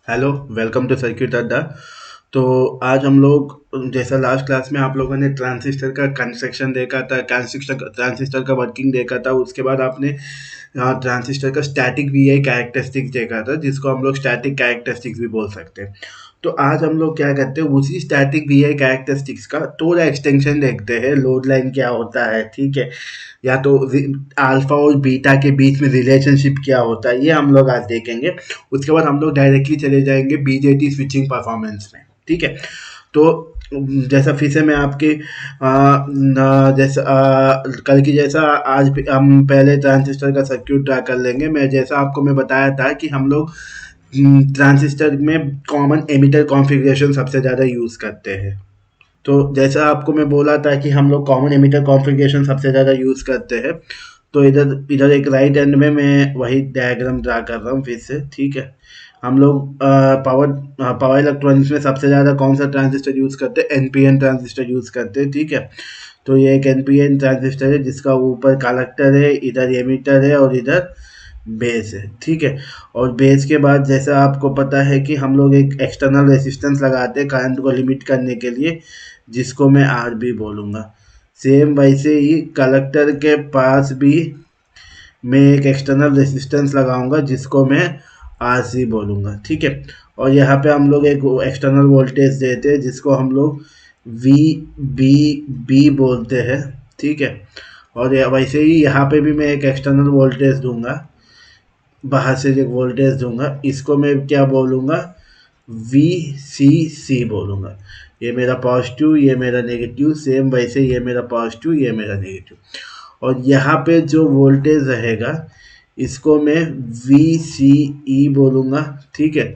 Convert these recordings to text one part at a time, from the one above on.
Hello, welcome to circuit अड्डा। तो आज हम लोग जैसा लास्ट क्लास में आप लोगों ने ट्रांजिस्टर का कंस्ट्रक्शन देखा था, ट्रांजिस्टर का वर्किंग देखा था। उसके बाद आपने ट्रांजिस्टर का स्टैटिक वीआई कैरेक्टरिस्टिक्स देखा था, जिसको हम लोग स्टैटिक कैरेक्टरिस्टिक्स भी बोल सकते हैं। तो आज हम लोग क्या करते हैं, उसी स्टैटिक वीआई कैरेक्टरिस्टिक्स का थोड़ा एक्सटेंशन देखते हैं। लोड लाइन क्या होता है, ठीक है, या तो अल्फा और बीटा के बीच में रिलेशनशिप क्या होता है, ये हम लोग आज देखेंगे। उसके बाद हम लोग डायरेक्टली चले जाएंगे बीजेटी स्विचिंग परफॉर्मेंस में, ठीक है। तो जैसा फिर से मैं आपके जैसा कल की जैसा आज भी हम पहले ट्रांजिस्टर का सर्क्यूट ड्रा कर लेंगे। मैं जैसा आपको मैं बताया था कि हम लोग ट्रांजिस्टर में कॉमन एमिटर कॉन्फ़िगरेशन सबसे ज़्यादा यूज़ करते हैं। तो जैसा आपको मैं बोला था कि हम लोग कॉमन एमिटर कॉन्फ़िगरेशन सबसे ज़्यादा यूज़ करते हैं। तो इधर इधर एक राइट एंड में मैं वही डायग्राम ड्रा कर रहा हूँ फिर से, ठीक है। हम लोग पावर इलेक्ट्रॉनिक्स में सबसे ज़्यादा कौन सा ट्रांजिस्टर यूज़ करते हैं, एनपीएन ट्रांजिस्टर यूज़ करते हैं, ठीक है। तो ये एक एनपीएन ट्रांजिस्टर है जिसका ऊपर कंडक्टर है, इधर एमिटर है और इधर बेस है, ठीक है। और बेस के बाद जैसा आपको पता है कि हम लोग एक एक्सटर्नल रेसिस्टेंस लगाते हैं करंट को लिमिट करने के लिए, जिसको मैं आर बी बोलूँगा। सेम वैसे ही कलेक्टर के पास भी मैं एक एक्सटर्नल रेसिस्टेंस लगाऊंगा जिसको मैं आर सी बोलूँगा, ठीक है। और यहाँ पे हम लोग एक एक्सटर्नल वोल्टेज देते हैं जिसको हम लोग वी बी बी बोलते हैं, ठीक है। और वैसे ही यहाँ पे भी मैं एक एक्सटर्नल वोल्टेज दूंगा, बाहर से एक वोल्टेज दूंगा, इसको मैं क्या बोलूँगा, वी सी सी बोलूँगा। ये मेरा पॉजिटिव, ये मेरा नेगेटिव, सेम वैसे ये मेरा पॉजिटिव, ये मेरा नेगेटिव। और यहाँ पे जो वोल्टेज रहेगा इसको मैं वी सी ई बोलूँगा, ठीक है।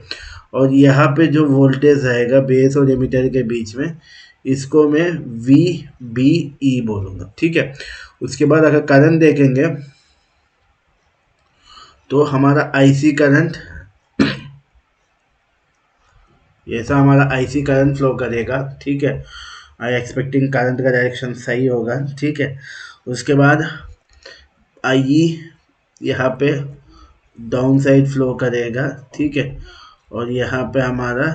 और यहाँ पे जो वोल्टेज रहेगा बेस और एमिटर के बीच में, इसको मैं वी बी ई बोलूँगा, ठीक है। उसके बाद अगर करंट देखेंगे तो हमारा आईसी करंट, ऐसा हमारा आईसी करंट फ्लो करेगा, ठीक है। आई एक्सपेक्टिंग करंट का डायरेक्शन सही होगा, ठीक है। उसके बाद आई यहाँ पे डाउन साइड फ्लो करेगा, ठीक है। और यहाँ पे हमारा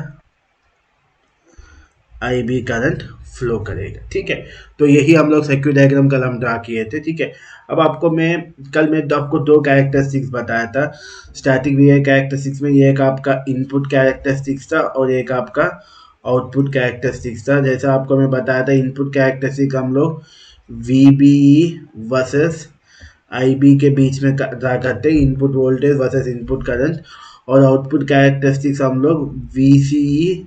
आई बी करंट फ्लो करेगा, ठीक है। तो यही हम लोग सर्क्यूट डायग्राम कल हम ड्रा किए थे, ठीक है। अब मैं आपको दो कैरेक्टरिस्टिक्स बताया था स्टैटिक वीआई कैरेक्टरिस्टिक्स में। ये एक आपका इनपुट कैरेक्टरिस्टिक्स था और एक आपका आउटपुट कैरेक्टरिस्टिक्स था। जैसा आपको मैं बताया था, इनपुट कैरेक्टरिस्टिक हम लोग V B versus I B के बीच में ड्रा करते हैं, input voltage versus input current. और आउटपुट कैरेक्टरिस्टिक्स हम लोग वी सी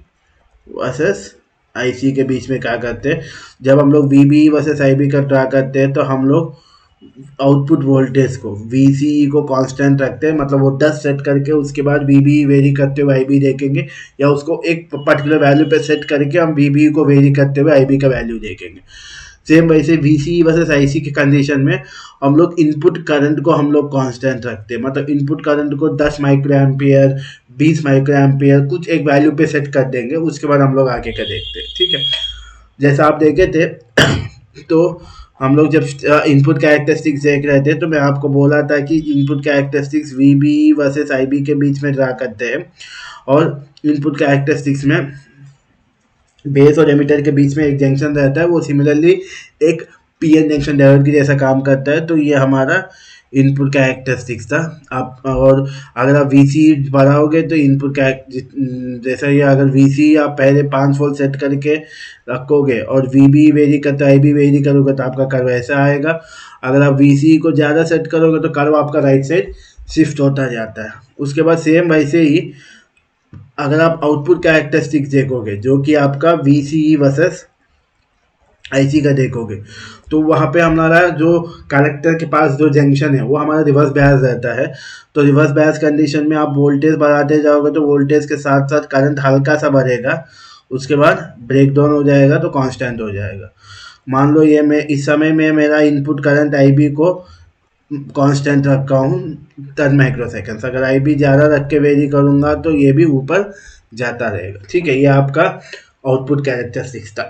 वर्सेस आईसी के बीच में क्या करते हैं, जब हम लोग V B versus I B का ड्रा करते हैं तो हम लोग आउटपुट वोल्टेज को वी को कांस्टेंट रखते हैं, मतलब वो 10 सेट करके उसके बाद वी बी वेरी करते हुए आई बी देखेंगे, या उसको एक पर्टिकुलर वैल्यू पे सेट करके हम वी बी को वेरी करते हुए आई बी का वैल्यू देखेंगे। सेम वैसे वी सी वर्सेस आई सी की कंडीशन में हम लोग इनपुट करंट को हम लोग कांस्टेंट रखते हैं, मतलब इनपुट करंट को 10 माइक्रो एम्पियर 20 माइक्रो एम्पियर कुछ एक वैल्यू पे सेट कर देंगे। उसके बाद हम लोग आगे का देखते हैं, ठीक है। जैसा आप देखे थे तो हम लोग जब इनपुट कैरेक्टरिस्टिक्स देख रहे थे तो मैं आपको बोला था कि input characteristics V B versus I B के बीच में ड्रा करते हैं, और इनपुट कैरेक्टरिस्टिक्स में बेस और एमिटर के बीच में एक जंक्शन रहता है, वो सिमिलरली एक पीएन जंक्शन डायोड की जैसा काम करता है। तो ये हमारा इनपुट कैरेक्टरिस्टिक्स था। आप और अगर आप वीसी बढ़ाओगे तो इनपुट जैसा ये अगर वीसी आप पहले 5 वोल्ट सेट करके रखोगे और वीबी वेरी करते आई बी वेरी करोगे तो आपका कर्व ऐसा आएगा। अगर आप वीसी को ज़्यादा सेट करोगे तो कर्व आपका राइट साइड शिफ्ट होता जाता है। उसके बाद सेम वैसे ही अगर आप आउटपुट कैरेक्टरिस्टिक्स देखोगे जो कि आपका V C E versus IC का देखोगे, तो वहाँ पे हमारा जो कलेक्टर के पास जो जंक्शन है वो हमारा रिवर्स बायस रहता है। तो रिवर्स बायस कंडीशन में आप वोल्टेज बढ़ाते जाओगे तो वोल्टेज के साथ साथ करंट हल्का सा बढ़ेगा, उसके बाद ब्रेक डाउन हो जाएगा तो कांस्टेंट हो जाएगा। मान लो ये मैं इस समय में मेरा इनपुट करंट आई बी को कांस्टेंट रखा हूँ 10 माइक्रोसेकेंड्स। अगर आई बी ज़्यादा रख के वेरी करूँगा तो ये भी ऊपर जाता रहेगा, ठीक है। ये आपका आउटपुट कैरेक्टरिस्टिक्स था।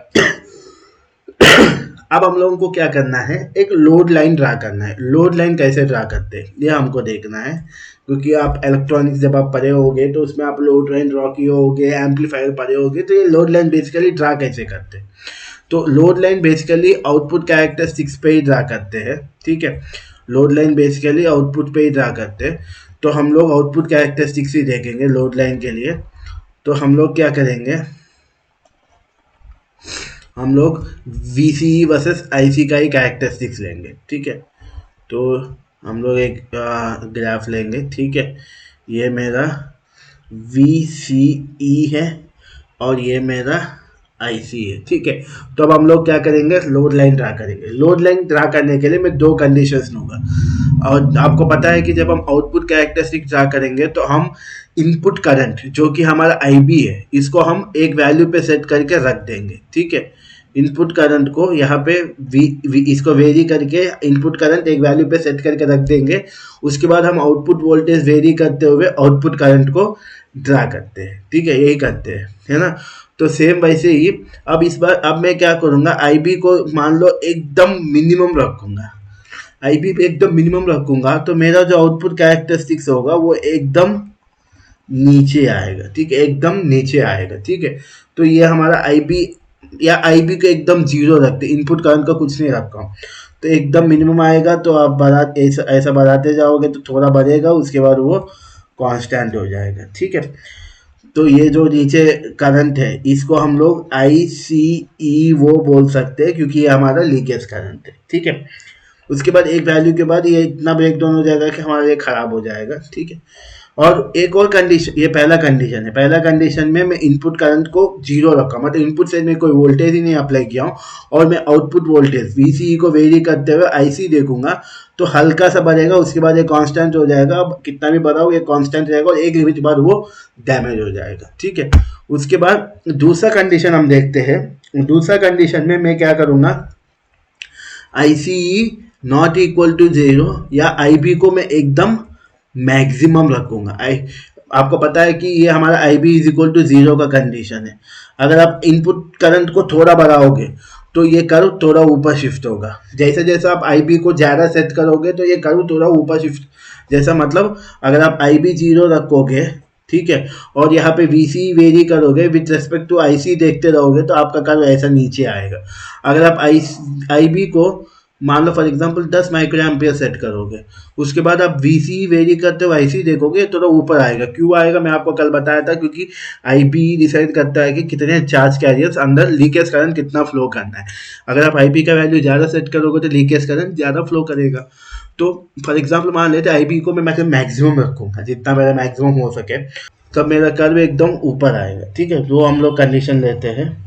अब हम लोगों को क्या करना है, एक लोड लाइन ड्रा करना है। लोड लाइन कैसे ड्रा करते हैं ये हमको देखना है, क्योंकि आप इलेक्ट्रॉनिक्स जब आप पढ़े होगे तो उसमें आप लोड लाइन ड्रा किए होगे, एम्पलीफायर पढ़े होगे, तो ये लोड लाइन बेसिकली ड्रा कैसे करते हैं। तो load line basically output characteristics पे ही ड्रा करते हैं, ठीक है। लोड लाइन बेसिकली आउटपुट पे ही ड्रा करते हैं। तो हम लोग आउटपुट कैरेक्टरिस्टिक्स ही देखेंगे लोड लाइन के लिए। तो हम लोग क्या करेंगे, हम लोग VCE वर्सेस IC का ही कैरेक्टरिस्टिक्स लेंगे, ठीक है। तो हम लोग एक ग्राफ लेंगे, ठीक है। ये मेरा VCE है और ये मेरा IC है, ठीक है। तो अब हम लोग क्या करेंगे, लोड लाइन ड्रा करेंगे। लोड लाइन ड्रा करने के लिए मैं दो कंडीशंस लूँगा, और आपको पता है कि जब हम आउटपुट कैरेक्टरिस्टिक ड्रा करेंगे तो हम इनपुट करंट जो कि हमारा IB है, इसको हम एक वैल्यू पे सेट करके रख देंगे, ठीक है। इनपुट करंट को यहाँ पे इसको वेरी करके इनपुट करंट एक वैल्यू पे सेट करके रख देंगे। उसके बाद हम आउटपुट वोल्टेज वेरी करते हुए आउटपुट करंट को ड्रा करते हैं, ठीक है, यही करते हैं, है ना। तो सेम वैसे ही अब मैं क्या करूँगा, IB को मान लो एकदम मिनिमम रखूँगा। IB पे एकदम मिनिमम रखूँगा तो मेरा जो आउटपुट कैरेक्टरिस्टिक्स होगा वो एकदम नीचे आएगा, ठीक है, एकदम नीचे आएगा, ठीक है। तो ये हमारा IB या IB को एकदम जीरो रखते, इनपुट करंट का कुछ नहीं रखा हूँ, तो एकदम मिनिमम आएगा। तो आप ऐसा बढ़ाते जाओगे तो थोड़ा बढ़ेगा, उसके बाद वो कांस्टेंट हो जाएगा, ठीक है। तो ये जो नीचे करंट है इसको हम लोग ICE वो बोल सकते हैं, क्योंकि ये हमारा लीकेज करंट है, ठीक है। उसके बाद एक वैल्यू के बाद ये इतना ब्रेकडाउन हो जाएगा कि हमारा ये खराब हो जाएगा, ठीक है। और एक और कंडीशन, ये पहला कंडीशन है। पहला कंडीशन में मैं इनपुट करंट को जीरो रखा, मतलब इनपुट से मैं कोई वोल्टेज ही नहीं अप्लाई किया हूँ, और मैं आउटपुट वोल्टेज VCE को वेरी करते हुए IC देखूंगा तो हल्का सा बढ़ेगा, उसके बाद ये कांस्टेंट हो जाएगा। अब कितना भी बढ़ाओ ये कांस्टेंट रहेगा और एक लिमिट बाद वो डैमेज हो जाएगा, ठीक है। उसके बाद दूसरा कंडीशन हम देखते हैं। दूसरा कंडीशन में मैं क्या करूँगा, ICE नॉट इक्वल टू 0 या IB को मैं एकदम मैक्सिमम रखूंगा। आपको पता है कि ये हमारा IB इज इक्वल टू 0 का कंडीशन है। अगर आप इनपुट करंट को थोड़ा बढ़ाओगे तो ये कर्व थोड़ा ऊपर शिफ्ट होगा। जैसे जैसे आप IB को ज़्यादा सेट करोगे तो ये कर्व थोड़ा ऊपर शिफ्ट, जैसा मतलब अगर आप IB 0 रखोगे, ठीक है, और यहाँ पे VCE वेरी करोगे विथ रेस्पेक्ट टू IC देखते रहोगे तो आपका कर्व ऐसा नीचे आएगा। अगर आप IB को मान लो for example 10 micro ampere set करोगे, उसके बाद आप VCE वेरी करते हो IC देखोगे तो ऊपर आएगा। क्यों आएगा, मैं आपको कल बताया था, क्योंकि IB डिसाइड करता है कि कितने चार्ज कैरियर्स अंदर लीकेज करंट कितना फ्लो करना है। अगर आप IB का वैल्यू ज़्यादा सेट करोगे तो लीकेज करंट ज़्यादा फ्लो करेगा। तो फॉर एग्जाम्पल मान लेते IB को मैं मैक्सिमम रखूँगा, जितना मेरा मैक्सिमम हो सके, तब मेरा कर्व एकदम ऊपर आएगा, ठीक है। तो हम लोग कंडीशन लेते हैं।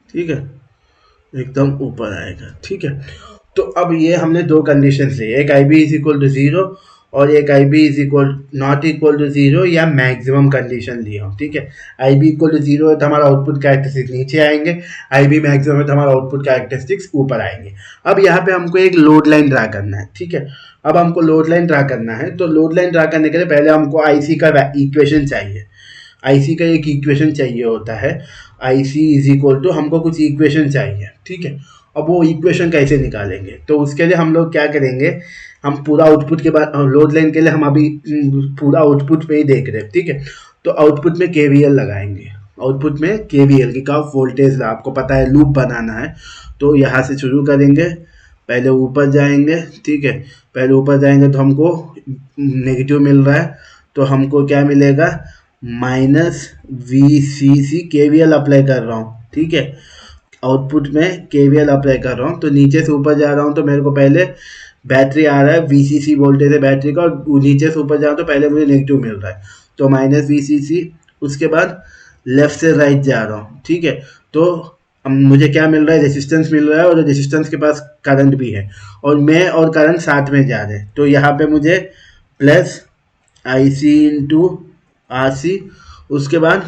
ठीक है, एकदम ऊपर आएगा, ठीक है। तो अब ये हमने दो कंडीशन ली, एक IB इज इक्वल टू 0 और एक IB is equal not equal to 0 या मैक्सिमम कंडीशन लिया, ठीक है। IB इक्वल टू 0 है तो हमारा आउटपुट कैरेक्टरिस्टिक्स नीचे आएंगे, IB मैक्सिमम है तो हमारा आउटपुट कैरेक्टरिस्टिक्स ऊपर आएंगे। अब यहाँ पे हमको एक लोड लाइन ड्रा करना है, ठीक है। अब हमको लोड लाइन ड्रा करना है, तो लोड लाइन ड्रा करने के लिए पहले हमको IC का इक्वेशन चाहिए। IC का एक इक्वेशन चाहिए होता है, IC इज इक्वल टू, हमको कुछ इक्वेशन चाहिए, ठीक है। अब वो इक्वेशन कैसे निकालेंगे, तो उसके लिए हम लोग क्या करेंगे, हम पूरा आउटपुट के बाद लोड लाइन के लिए हम अभी पूरा आउटपुट पे ही देख रहे हैं, ठीक है। तो आउटपुट में KVL लगाएंगे, आउटपुट में KVL की का वोल्टेज आपको पता है लूप बनाना है। तो यहाँ से शुरू करेंगे, पहले ऊपर जाएंगे, ठीक है। पहले ऊपर जाएंगे तो हमको नेगेटिव मिल रहा है, तो हमको क्या मिलेगा, -VCC KVL अप्लाई कर रहा हूँ, ठीक है। आउटपुट में KVL अप्लाई कर रहा हूँ, तो नीचे से ऊपर जा रहा हूँ तो मेरे को पहले बैटरी आ रहा है, VCC वोल्टेज है बैटरी का, और नीचे से ऊपर जा रहा हूँ तो पहले मुझे नेगेटिव मिल रहा है, तो -VCC। उसके बाद लेफ्ट से राइट जा रहा हूँ, ठीक है। तो मुझे क्या मिल रहा है, रेजिस्टेंस मिल रहा है, और रेजिस्टेंस के पास करंट भी है, और मैं और करंट साथ में जा रहे हैं। तो यहाँ पे मुझे प्लस IC × RC, उसके बाद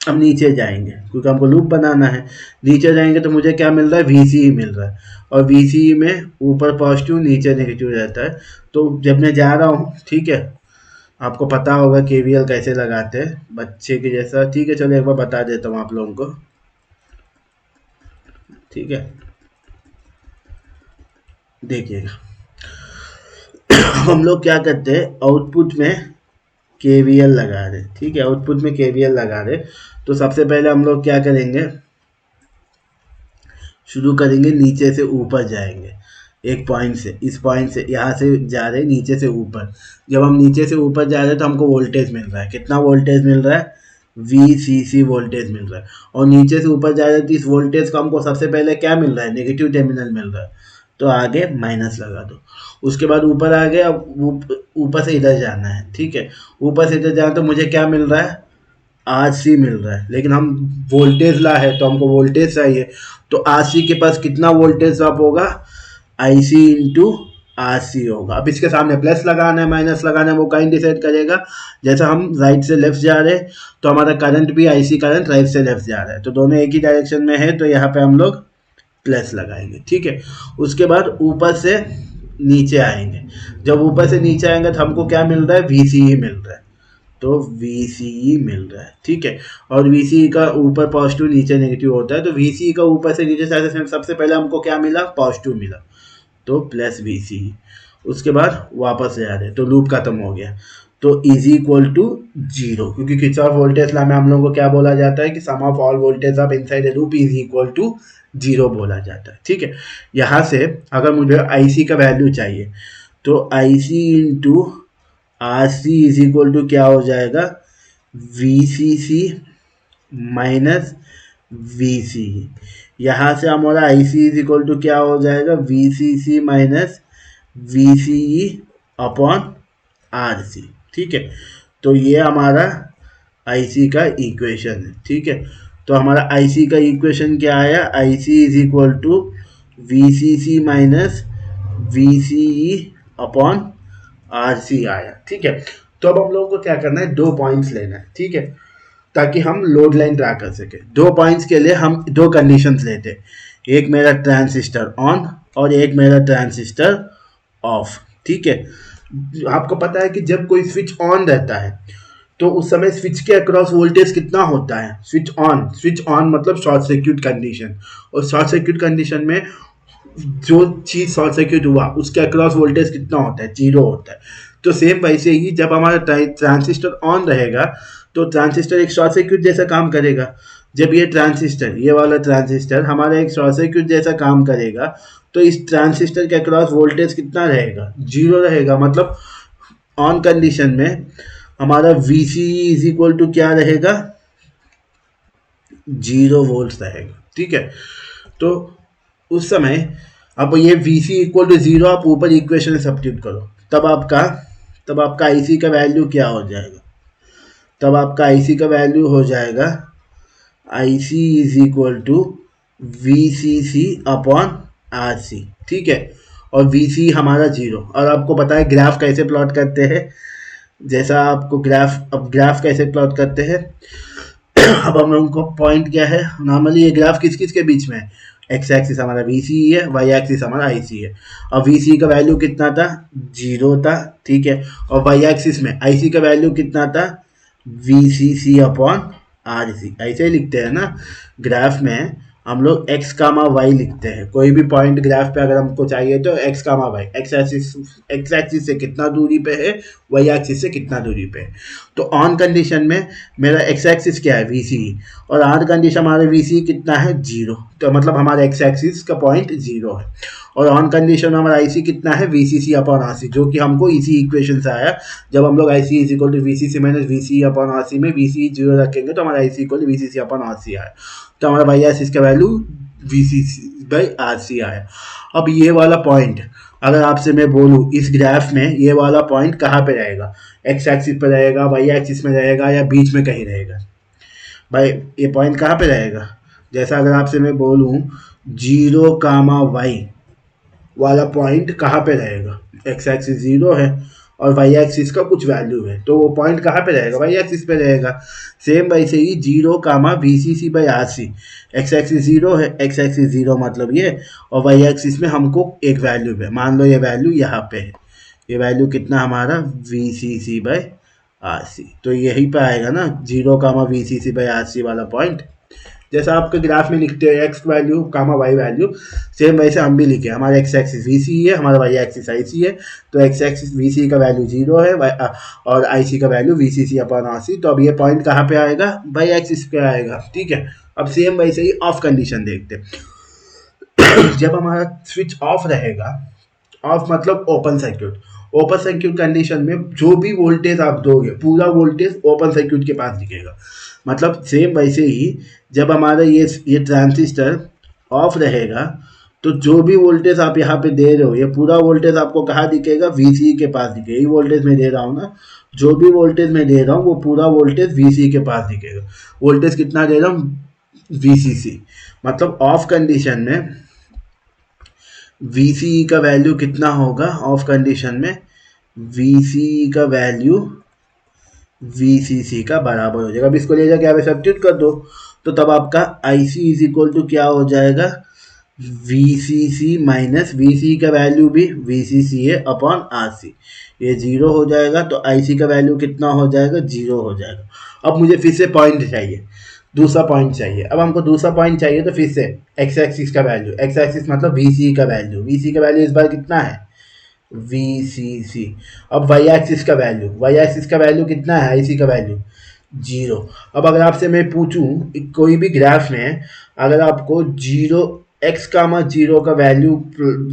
अब नीचे जाएंगे क्योंकि हमको लूप बनाना है। नीचे जाएंगे तो मुझे क्या मिल रहा है, VCE मिल रहा है, और VCE में ऊपर पॉजिटिव नीचे नेगेटिव रहता है। तो जब मैं जा रहा हूँ, ठीक है, आपको पता होगा KVL कैसे लगाते हैं बच्चे के जैसा, ठीक है। चलो एक बार बता देता हूँ आप लोगों को, ठीक है। देखिएगा हम लोग क्या करते हैं, आउटपुट में KVL लगा रहे, ठीक है, आउटपुट में KVL लगा रहे। तो सबसे पहले हम लोग क्या करेंगे, शुरू करेंगे नीचे से ऊपर जाएंगे, एक पॉइंट से, इस पॉइंट से यहाँ से जा रहे नीचे से ऊपर। जब हम नीचे से ऊपर जा रहे हैं तो हमको वोल्टेज मिल रहा है, कितना वोल्टेज मिल रहा है, VCC वोल्टेज मिल रहा है। और नीचे से ऊपर जा रहे हैं तो इस वोल्टेज का हमको सबसे पहले क्या मिल रहा है, नेगेटिव टर्मिनल मिल रहा है, तो आगे माइनस लगा दो। उसके बाद ऊपर आ गए, अब ऊपर से इधर जाना है, ठीक है। ऊपर से इधर जाना तो मुझे क्या मिल रहा है, RC मिल रहा है, लेकिन हम वोल्टेज ला है तो हमको वोल्टेज चाहिए। तो RC के पास कितना वोल्टेज ड्रॉप होगा, IC इंटू RC होगा। अब इसके सामने प्लस लगाना है माइनस लगाना है, वो कहीं डिसाइड करेगा। जैसा हम राइट से लेफ्ट जा रहे हैं तो हमारा करंट भी IC करंट राइट से लेफ्ट जा रहा है, तो दोनों एक ही डायरेक्शन में है, तो यहाँ पे हम लोग प्लस लगाएंगे, ठीक है। उसके बाद ऊपर से नीचे आएंगे, जब ऊपर से नीचे आएंगे तो हमको क्या मिल रहा है, VCE मिल रहा है, तो VCE मिल रहा है, ठीक है। और VCE का ऊपर पॉजिटिव नीचे नेगेटिव होता है, तो VCE का ऊपर से नीचे सबसे पहले हमको क्या मिला, पॉजिटिव मिला, तो प्लस VCE। उसके बाद वापस जा रहे तो लूप खत्म हो गया, तो इज इक्वल टू 0, क्योंकि किरचॉफ वोल्टेज लॉ में हम लोगों को क्या बोला जाता है कि sum of all voltage of inside a loop is equal to 0 बोला जाता है, ठीक है। यहाँ से अगर मुझे IC का वैल्यू चाहिए तो IC into RC is equal to क्या हो जाएगा, VCC माइनस VCE। यहाँ से हमारा IC इज इक्वल टू क्या हो जाएगा, VCC minus VCE upon RC, ठीक है। तो ये हमारा IC का इक्वेशन है, ठीक है। तो हमारा IC का इक्वेशन क्या आया, IC is equal to VCC minus VCE upon RC आया, ठीक है। तो अब हम लोगों को क्या करना है, 2 पॉइंट्स लेना है, ठीक है, ताकि हम लोड लाइन ड्रा कर सके। 2 पॉइंट्स के लिए हम 2 कंडीशंस लेते हैं, एक मेरा ट्रांजिस्टर ऑन और एक मेरा ट्रांजिस्टर ऑफ, ठीक है। आपको पता है कि जब कोई स्विच ऑन रहता है तो उस समय स्विच के अक्रॉस वोल्टेज कितना होता है, स्विच ऑन मतलब शॉर्ट सर्क्यूट कंडीशन, और शॉर्ट सर्क्यूट कंडीशन में जो चीज शॉर्ट सर्क्यूट हुआ उसके अक्रॉस वोल्टेज कितना होता है, 0 होता है। तो सेम वैसे ही जब हमारा ट्रांजिस्टर ऑन रहेगा तो ट्रांजिस्टर एक शॉर्ट सर्क्यूट जैसा काम करेगा। जब ये ट्रांजिस्टर, ये वाला ट्रांजिस्टर हमारा एक शॉर्ट सर्क्यूट जैसा काम करेगा, तो इस ट्रांजिस्टर के अक्रॉस वोल्टेज कितना रहेगा, 0 रहेगा। मतलब ऑन कंडीशन में हमारा VCE इज इक्वल टू क्या रहेगा, 0 वोल्ट रहेगा, ठीक है। तो उस समय अब ये VC इक्वल टू 0 आप ऊपर इक्वेशन में सब्स्टिट्यूट करो, तब आपका IC का वैल्यू क्या हो जाएगा, तब आपका IC का वैल्यू हो जाएगा IC is equal to VCC upon RC, ठीक है। और VC हमारा 0, और आपको पता है ग्राफ कैसे प्लॉट करते हैं, जैसा आपको ग्राफ कैसे प्लॉट करते हैं अब हम लोगों को पॉइंट क्या है, नॉर्मली ये ग्राफ किस किस के बीच में है, एक्स एक्सिस हमारा VCE है, वाई एक्सिस हमारा IC है। और VCE का वैल्यू कितना था, 0 था, ठीक है। और वाई एक्सिस में IC का वैल्यू कितना था, VCC अपॉन RC। ऐसे लिखते हैं ना ग्राफ में, हम लोग x कामा वाई लिखते हैं। कोई भी पॉइंट ग्राफ पे अगर हमको चाहिए तो x comma y, x axis से कितना दूरी पे है, वाई एक्सिस से कितना दूरी पे है। तो ऑन कंडीशन में मेरा x एक्सिस क्या है, VCE, और आर कंडीशन हमारा VCE कितना है, 0, तो मतलब हमारा x एक्सिस का पॉइंट 0 है। और ऑन कंडीशन में हमारा IC कितना है, VCC अपॉन RC, जो कि हमको इसी इक्वेशन से आया। जब हम लोग IC is equal to VCC minus VCE upon RC में VCE 0 रखेंगे तो हमारा IC equal to VCC upon RC आया, तो हमारा वाई एक्सिस का वैल्यू VCC बाई RC आया। अब ये वाला पॉइंट अगर आपसे मैं बोलूँ इस ग्राफ में ये वाला पॉइंट कहाँ पे रहेगा, x एक्सिस पे रहेगा, वाई एक्सिस में रहेगा, या बीच में कहीं रहेगा, भाई ये पॉइंट कहाँ पे रहेगा। जैसा अगर आपसे मैं बोलूँ 0 कामा वाई वाला पॉइंट कहाँ पे रहेगा, x एक्सिस 0 है और वाई एक्सिस का कुछ वैल्यू है, तो वो पॉइंट कहाँ पे रहेगा, वाई एक्सिस पे रहेगा। सेम वैसे ही 0 कामा VCC by RC, x axis 0 है, एक्स एक्सिस 0 मतलब ये, और वाई एक्सिस में हमको एक वैल्यू है, मान लो ये वैल्यू यहाँ पे है, ये वैल्यू कितना हमारा VCC बाई RC, तो यही पे आएगा ना 0 कामा VCC बाई RC वाला पॉइंट। जैसा आपके ग्राफ में लिखते हैं x value comma y value, same वैसे हम भी लिखे, हमारा एक्स एक्सिस VC है, हमारा वाई एक्सिस IC है, तो एक्स एक्सिस VC का वैल्यू 0 है और IC का वैल्यू VCC अपॉन RC, तो अब ये पॉइंट कहाँ पे आएगा, वाई एक्सिस पे आएगा, ठीक है। अब सेम वैसे ही ऑफ कंडीशन देखते हैं। जब हमारा स्विच ऑफ रहेगा, ऑफ मतलब open circuit, open circuit condition में जो भी वोल्टेज आप दोगे पूरा वोल्टेज ओपन सर्किट के पास दिखेगा, मतलब सेम वैसे ही जब हमारा ये ट्रांजिस्टर ऑफ रहेगा तो जो भी वोल्टेज आप यहाँ पे दे रहे हो ये पूरा वोल्टेज आपको कहाँ दिखेगा, VCE के पास दिखेगा। यही वोल्टेज मैं दे रहा हूँ ना, जो भी वोल्टेज मैं दे रहा हूँ वो पूरा वोल्टेज VCE के पास दिखेगा। वोल्टेज कितना दे रहा हूँ, VCC, मतलब ऑफ कंडीशन में VCE का वैल्यू कितना होगा, ऑफ कंडीशन में VCE का वैल्यू VCC का बराबर हो जाएगा। अब इसको ले जाके आप सब्स्टिट्यूट कर दो, तो तब आपका IC इज इक्वल टू क्या हो जाएगा, VCC माइनस VCE का वैल्यू भी VCC है अपॉन RC, ये 0 हो जाएगा, तो IC का वैल्यू कितना हो जाएगा, 0 हो जाएगा। अब मुझे फिर से पॉइंट चाहिए, दूसरा पॉइंट चाहिए। अब हमको दूसरा पॉइंट चाहिए तो फिर से एक्स एक्सिस का वैल्यू, एक्स एक्सिस मतलब VCE का वैल्यू, VCE का वैल्यू इस बार कितना है, VCC। अब वाई एक्सिस का वैल्यू, वाई एक्सिस का वैल्यू कितना है, IC का वैल्यू 0। अब अगर आपसे मैं पूछूं कोई भी ग्राफ में अगर आपको 0 का वैल्यू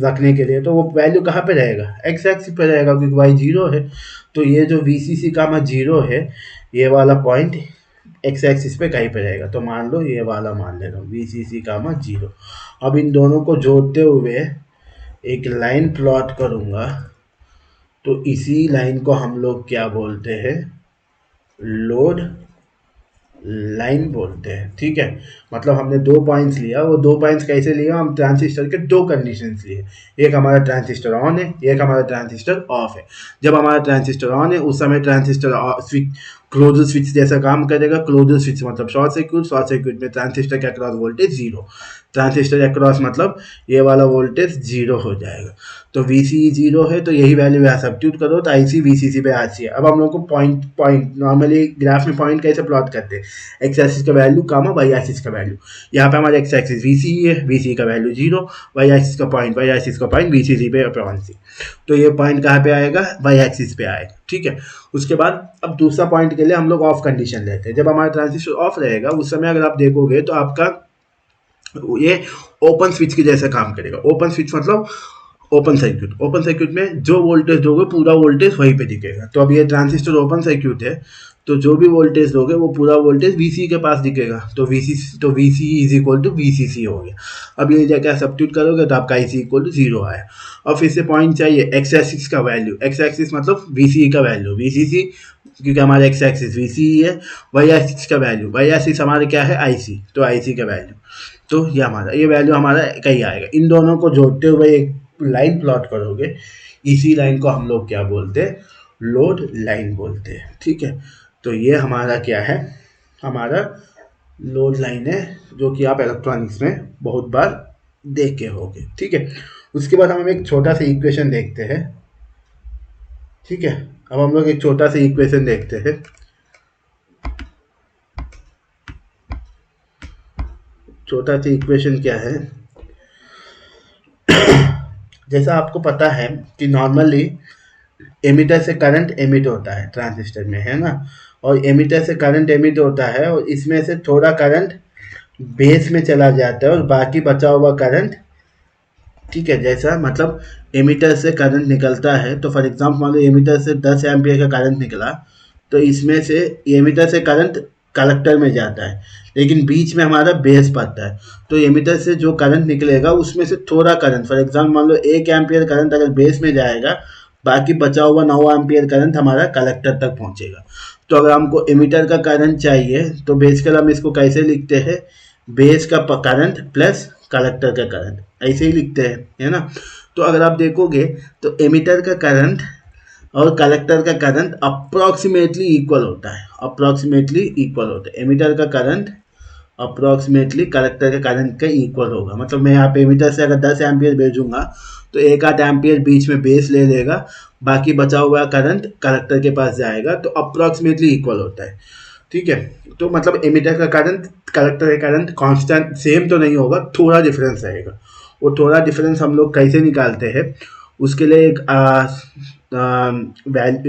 रखने के लिए, तो वो वैल्यू कहाँ पे रहेगा, एक्स एक्सिस पे रहेगा, क्योंकि वाई 0 है। तो ये जो VCC 0 है, ये वाला पॉइंट एक्स एक्सिस पे कहीं पे रहेगा, तो मान लो ये वाला मान ले रहा हूँ VCC 0। अब इन दोनों को जोड़ते हुए एक लाइन प्लॉट करूंगा, तो इसी लाइन को हम लोग क्या बोलते हैं, लोड लाइन बोलते हैं, ठीक है। मतलब हमने 2 पॉइंट्स लिया, वो 2 पॉइंट्स कैसे लिया, हम ट्रांजिस्टर के 2 कंडीशंस लिए, एक हमारा ट्रांजिस्टर ऑन है, एक हमारा ट्रांजिस्टर ऑफ है। जब हमारा ट्रांजिस्टर ऑन है उस समय ट्रांजिस्टर स्विच क्लोजर स्विच जैसा काम करेगा। क्लोजर स्विच मतलब शॉर्ट सर्किट, शॉर्ट सर्किट में ट्रांजिस्टर के अक्रॉस वोल्टेज 0, ट्रांजिस्टर अक्रॉस मतलब ये वाला वोल्टेज 0 हो जाएगा। तो VCE 0 है, तो यही वैल्यू यहाँ सब्स्टिट्यूट करो, तो IC VCC पे RC है। अब हम लोग को पॉइंट नॉर्मली ग्राफ में पॉइंट कैसे प्लॉट करते हैं, एक्स एक्सिस का वैल्यू कामा वाई एक्सिस का वैल्यू। यहाँ पे हमारा एक्स एक्सिस VCE है, VCE का वैल्यू 0, वाई एक्सिस का पॉइंट VCC पे अपॉन C। तो ये पॉइंट कहाँ पे आएगा, वाई एक्सिस पे आएगा, ठीक है। उसके बाद अब दूसरा पॉइंट के लिए हम लोग ऑफ कंडीशन लेते हैं। जब हमारा ट्रांजिस्टर ऑफ रहेगा उस समय अगर आप देखोगे तो आपका ये ओपन स्विच के जैसा काम करेगा। ओपन स्विच मतलब ओपन सर्किट, ओपन सर्किट में जो वोल्टेज दोगे पूरा वोल्टेज वहीं पे दिखेगा। तो अब ये ट्रांजिस्टर ओपन सर्किट है, तो जो भी वोल्टेज दोगे वो पूरा वोल्टेज VCE के पास दिखेगा, तो VCE is equal to VCC हो गया। अब ये जाकर सब्स्टिट्यूट करोगे तो आपका IC इक्वल टू 0 आया। और फिर से पॉइंट चाहिए एक्स एक्सिस का वैल्यू, एक्स एक्सिस मतलब VCE का वैल्यू, VCC क्योंकि हमारा एक्स एक्सिस VCE है, वाई एक्सिस का वैल्यू, वाई एक्सिस हमारे क्या है IC, तो IC का वैल्यू, तो ये वैल्यू हमारा कहीं आएगा। इन दोनों को जोड़ते हुए एक लाइन प्लॉट करोगे, इसी लाइन को हम लोग क्या बोलते हैं, लोड लाइन बोलते हैं, ठीक है। तो ये हमारा क्या है, हमारा लोड लाइन है, जो कि आप इलेक्ट्रॉनिक्स में बहुत बार देखे होंगे, ठीक है। उसके बाद हम एक छोटा सा इक्वेशन देखते हैं, ठीक है। अब हम लोग एक छोटा सा इक्वेशन देखते हैं। छोटा सा इक्वेशन क्या है, जैसा आपको पता है कि नॉर्मली एमिटर से करंट एमिट होता है ट्रांजिस्टर में, है ना, और एमिटर से करंट एमिट होता है और इसमें से थोड़ा करंट बेस में चला जाता है और बाकी बचा हुआ करंट, ठीक है। जैसा मतलब एमिटर से करंट निकलता है, तो फॉर एग्जांपल मान लो एमिटर से 10 एम्पियर का करंट निकला, तो इसमें से एमिटर से करंट कलेक्टर में जाता है, लेकिन बीच में हमारा बेस पड़ता है, तो एमिटर से जो करंट निकलेगा उसमें से थोड़ा करंट, फॉर एग्जांपल मान लो 1 एम्पियर करंट अगर बेस में जाएगा, बाकी बचा हुआ 9 एम्पियर करंट हमारा कलेक्टर तक पहुंचेगा। तो अगर हमको एमिटर का करंट चाहिए तो बेसिकली हम इसको कैसे लिखते हैं, बेस का करंट प्लस कलेक्टर का करंट, ऐसे ही लिखते हैं, है ना। तो अगर आप देखोगे तो एमिटर का करंट और कलेक्टर का करंट अप्रॉक्सीमेटली इक्वल होता है, अप्रॉक्सीमेटली इक्वल होता है। एमिटर का करंट अप्रॉक्सीमेटली कलेक्टर के करंट का इक्वल होगा। मतलब मैं यहाँ पे एमिटर से अगर 10 एम्पियर भेजूंगा तो 1/8 एम्पियर बीच में बेस ले लेगा, बाकी बचा हुआ करंट कलेक्टर के पास जाएगा, तो अप्रॉक्सीमेटली इक्वल होता है। ठीक है, तो मतलब एमिटर का करंट कलेक्टर का करंट कांस्टेंट सेम तो नहीं होगा, थोड़ा डिफरेंस रहेगा। वो थोड़ा डिफरेंस हम लोग कैसे निकालते हैं, उसके लिए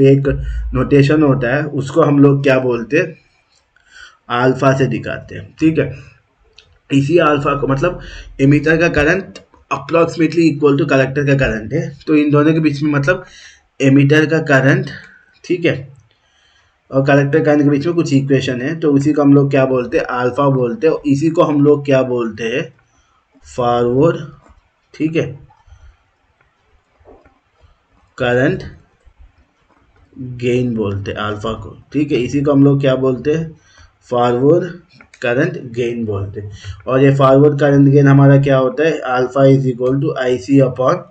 एक नोटेशन होता है, उसको हम लोग क्या बोलते हैं, अल्फा से दिखाते हैं। ठीक है, इसी अल्फा को मतलब एमिटर का current approximately equal to collector का करंट है, तो इन दोनों के बीच में मतलब एमिटर का करंट, ठीक है, और कलेक्टर करंट के बीच में कुछ इक्वेशन है, तो उसी को हम लोग क्या बोलते हैं, अल्फा बोलते हैं। और इसी को हम लोग क्या बोलते हैं, फॉरवर्ड, ठीक है, करंट गेन बोलते हैं अल्फा को। ठीक है, इसी को हम लोग क्या बोलते हैं, फॉरवर्ड करंट गेन बोलते हैं। और ये फॉरवर्ड करंट गेन हमारा क्या होता है, alpha is equal to I C upon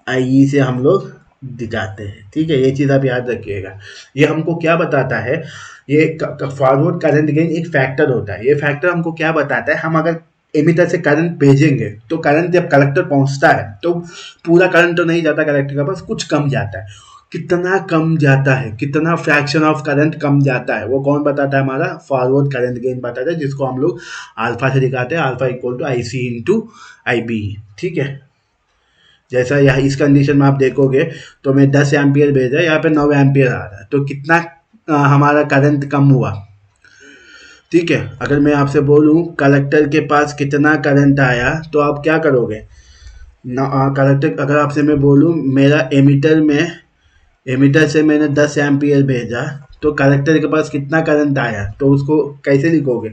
I E से हम लोग दिखाते हैं। ठीक है, ये चीज़ आप याद रखिएगा। ये हमको क्या बताता है, ये फॉरवर्ड करंट गेन एक फैक्टर होता है। ये फैक्टर हमको क्या बताता है, हम अगर एमिटर से करंट भेजेंगे तो करंट जब कलेक्टर पहुंचता है तो पूरा करंट तो नहीं जाता कलेक्टर के पास, कुछ कम जाता है। कितना कम जाता है, कितना फ्रैक्शन ऑफ करंट कम जाता है, वो कौन बताता है, हमारा फॉरवर्ड करंट गेन बताता है, जिसको हम लोग अल्फा से दिखाते हैं, alpha equal to I C into I B. ठीक है, जैसा यहाँ इस कंडीशन में आप देखोगे तो मैं 10 एम्पियर भेजा, यहाँ पे 9 एम्पियर आ रहा है, तो कितना हमारा करंट कम हुआ। ठीक है, अगर मैं आपसे बोलूँ कलेक्टर के पास कितना करंट आया, तो आप क्या करोगे, कलेक्टर अगर आपसे मैं बोलूँ मेरा एमिटर से मैंने 10 एम्पियर भेजा, तो कलेक्टर के पास कितना करंट आया, तो उसको कैसे लिखोगे,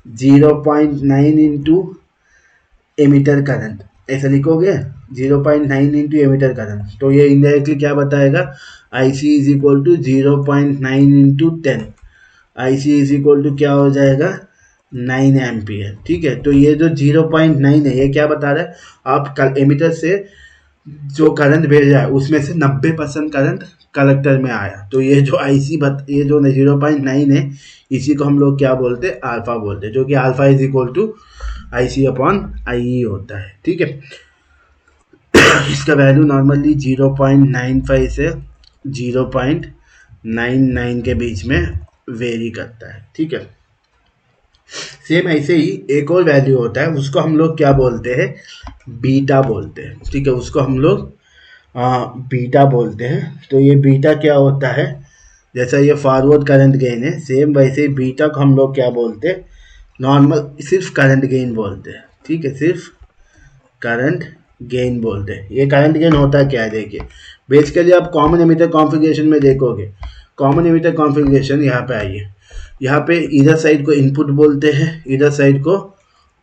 0.9 इंटू एमिटर करंट, ऐसा लिखोगे 0.9 इंटू एमिटर करंट। तो ये इनडायरेक्टली क्या बताएगा, I C is equal to 0.9 into 10, I C is equal to क्या हो जाएगा, 9 एम्पियर। ठीक है, तो ये जो 0.9 है, ये क्या बता रहा है, आप एमिटर से जो करंट भेजा है उसमें से 90% करंट कलेक्टर में आया, तो ये जो ये जो 0.9 है, इसी को हम लोग क्या बोलते हैं, अल्फा बोलते हैं, जो कि alpha is equal to I C upon I E होता है। ठीक है, इसका वैल्यू नॉर्मली 0.95 से 0.99 के बीच में वेरी करता है। ठीक है, सेम ऐसे ही एक और वैल्यू होता है, उसको हम लोग क्या बोलते हैं, बीटा बोलते हैं। ठीक है, उसको हम लोग बीटा बोलते हैं। तो ये बीटा क्या होता है, जैसा ये फॉरवर्ड करंट गेन है, सेम वैसे ही बीटा को हम लोग क्या बोलते हैं, नॉर्मल सिर्फ करंट गेन बोलते हैं। ठीक है, सिर्फ करंट गेन बोलते हैं। ये करंट गेन होता क्या है, देखिए बेसिकली आप कॉमन एमिटर कॉन्फ़िगरेशन में देखोगे, कॉमन एमिटर कॉन्फ़िगरेशन यहाँ पे आइए, यहाँ पे इधर साइड को इनपुट बोलते हैं, इधर साइड को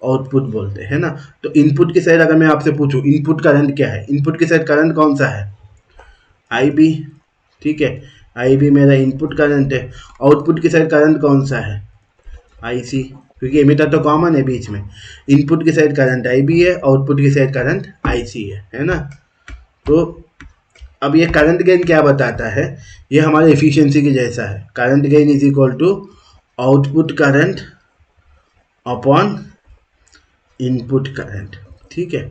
आउटपुट बोलते हैं ना। तो इनपुट की साइड अगर मैं आपसे पूछूं इनपुट करंट क्या है, इनपुट की साइड करंट कौन सा है, आई बी। ठीक है, आई बी मेरा इनपुट करंट है। आउटपुट की साइड करंट कौन सा है, आई सी, क्योंकि एमिटर तो कॉमन है बीच में। इनपुट की साइड करंट आई बी है, आउटपुट की साइड करंट आई सी है ना। तो अब ये करंट गेन क्या बताता है, ये हमारे एफिशिएंसी की जैसा है, current gain is equal to output current upon input current. ठीक है,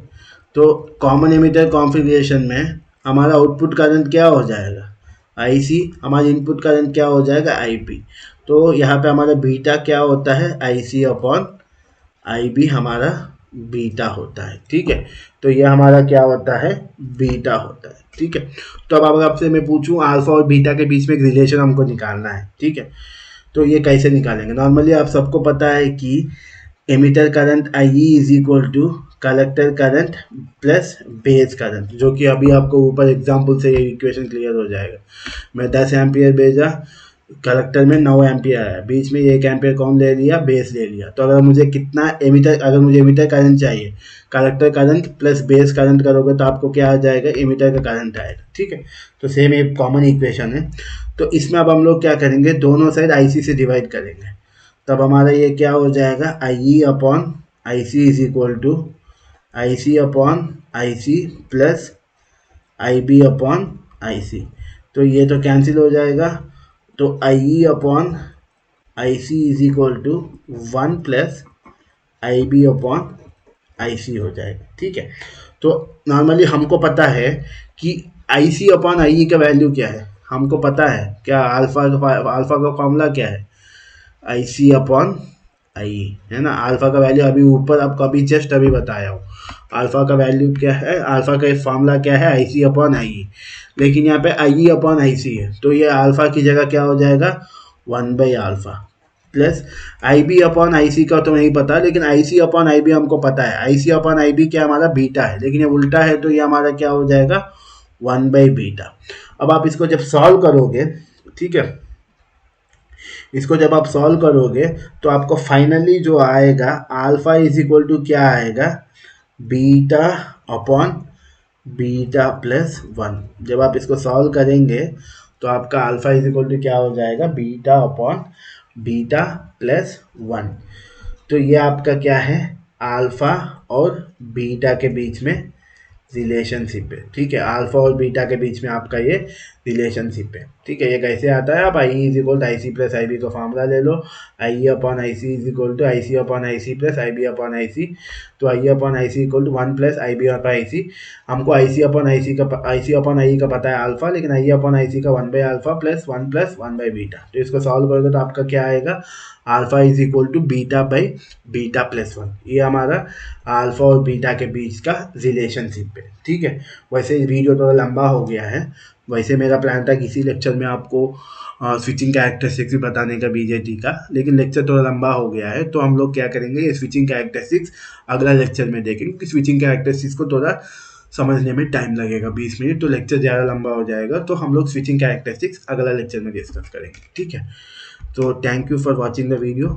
तो कॉमन एमिटर कॉन्फ़िगरेशन में हमारा आउटपुट करंट क्या हो जाएगा, आई सी, हमारा इनपुट करंट क्या हो जाएगा, आई पी। तो यहाँ पे हमारा बीटा क्या होता है, आई सी अपॉन आई बी हमारा बीटा होता है। ठीक है, तो ये हमारा क्या होता है, बीटा होता है। ठीक है, तो अब अगर आपसे मैं पूछूं अल्फा और बीटा के बीच में एक रिलेशन हमको निकालना है, ठीक है, तो ये कैसे निकालेंगे। नॉर्मली आप सबको पता है कि emitter current I E is equal to collector current plus base current, जो कि अभी आपको ऊपर एग्जाम्पल से ये इक्वेशन क्लियर हो जाएगा। मैं 10 एम्पियर भेजा, कलेक्टर में 9 एम्पियर आया, बीच में 1 एम्पियर कौन ले लिया, बेस ले लिया। तो अगर मुझे अगर मुझे एमिटर करंट चाहिए, collector current plus base current करोगे तो आपको क्या आ जाएगा, एमिटर का करंट आएगा। ठीक है, तो सेम एक कॉमन इक्वेशन है। तो इसमें अब हम लोग क्या करेंगे, दोनों साइड आई सी से डिवाइड करेंगे, तब हमारा ये क्या हो जाएगा, I E upon I C is equal to I C upon I C plus I B upon I C. तो ये तो कैंसिल हो जाएगा, तो I E upon I C is equal to 1 plus I B upon I C हो जाएगा। ठीक है, तो नॉर्मली हमको पता है कि आई सी अपॉन आई ई का वैल्यू क्या है, हमको पता है क्या, अल्फा का फॉर्मूला क्या है, आई सी अपॉन आई, है ना। अल्फा का वैल्यू अभी ऊपर आपको अभी जस्ट अभी बताया हूँ, अल्फा का वैल्यू क्या है, अल्फा का फॉर्मूला क्या है, आई सी अपॉन आई। लेकिन यहाँ पे आई अपॉन आई सी है, तो ये अल्फा की जगह क्या हो जाएगा, 1/अल्फा plus I B upon I C का तो नहीं पता, लेकिन आई सी अपॉन आई बी हमको पता है। आई सी अपॉन आई बी क्या हमारा बीटा है, लेकिन ये उल्टा है, तो ये हमारा क्या हो जाएगा, 1/बीटा। अब आप इसको जब सॉल्व करोगे, ठीक है, इसको जब आप सॉल्व करोगे तो आपको फाइनली जो आएगा अल्फा इज इक्वल टू क्या आएगा, बीटा अपॉन बीटा प्लस 1। जब आप इसको सॉल्व करेंगे तो आपका अल्फा इज इक्वल टू क्या हो जाएगा, बीटा अपॉन बीटा प्लस 1। तो ये आपका क्या है, अल्फा और बीटा के बीच में रिलेशनशिप है। ठीक है, अल्फा और बीटा के बीच में आपका ये रिलेशनशिप है। ठीक है, ये कैसे आता है, आप I is equal to I C plus I B का फॉर्मूला ले लो, I upon I C is equal to I C upon I C plus I B upon I C. तो I upon I C equal to 1 plus I B upon I C. हमको I C upon I C का, आई C upon आई का पता है alpha, लेकिन आई upon I C का 1/अल्फा plus 1/बीटा। तो इसको सॉल्व करोगे तो आपका क्या आएगा, alpha is equal to beta by beta plus 1। ये हमारा अल्फा और बीटा के बीच का रिलेशनशिप है। ठीक है, वैसे वीडियो थोड़ा लंबा हो गया है, वैसे मेरा प्लान था किसी लेक्चर में आपको स्विचिंग कैरेक्टरिस्टिक्स भी बताने का बीजेटी का, लेकिन लेक्चर थोड़ा लंबा हो गया है, तो हम लोग क्या करेंगे, ये स्विचिंग कैरेक्टरिस्टिक्स अगला लेक्चर में देखेंगे, क्योंकि स्विचिंग कैरेक्टरिस्टिक्स को थोड़ा समझने में टाइम लगेगा, 20 मिनट, तो लेक्चर ज़्यादा लंबा हो जाएगा। तो हम लोग स्विचिंग कैरेक्टरिस्टिक्स अगला लेक्चर में डिस्कस करेंगे। ठीक है, तो thank you for watching the video.